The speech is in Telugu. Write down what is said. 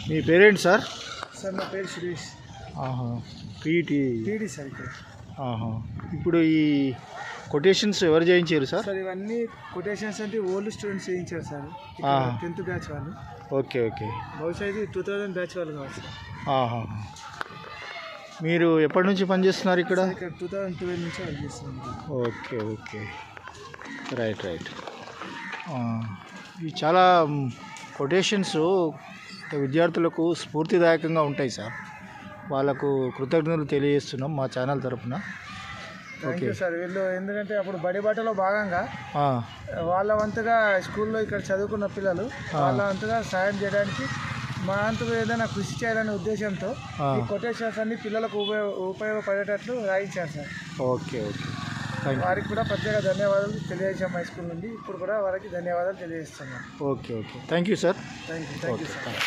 మీ పేరేంటి సార్? సార్ నా పేరు సురేష్. పీటీ సార్ ఇక్కడ. ఇప్పుడు ఈ కొటేషన్స్ ఎవరు చేయించారు సార్? సార్ ఇవన్నీ కొటేషన్స్ అంటే ఓల్డ్ స్టూడెంట్స్ చేయించారు సార్. 10th బ్యాచ్ వాళ్ళు. ఓకే. బహుశా ఇది 2000 బ్యాచ్ వాళ్ళు కావచ్చు. మీరు ఎప్పటి నుంచి పనిచేస్తున్నారు ఇక్కడ? 2012 నుంచి వర్క్ చేస్తున్నాను. ఓకే. రైట్. ఇవి చాలా కొటేషన్స్ విద్యార్థులకు స్ఫూర్తిదాయకంగా ఉంటాయి సార్. వాళ్ళకు కృతజ్ఞతలు తెలియజేస్తున్నాం మా ఛానల్ తరఫున. Thank you sir. వీళ్ళు ఎందుకంటే అప్పుడు బడి బాటలో భాగంగా వాళ్ళ వంతుగా స్కూల్లో ఇక్కడ చదువుకున్న పిల్లలు వాళ్ళ వంతుగా సాయం చేయడానికి మా అంతగా ఏదైనా కృషి చేయాలనే ఉద్దేశంతో ఈ కొటేషన్స్ అన్ని పిల్లలకు ఉపయోగపడేటట్లు రాయించారు సార్. ఓకే. వారికి కూడా ప్రత్యేక ధన్యవాదాలు తెలియజేసాం హై స్కూల్ నుండి. ఇప్పుడు కూడా వారికి ధన్యవాదాలు తెలియజేస్తున్నాం. Okay. Thank you sir. Thank you sir.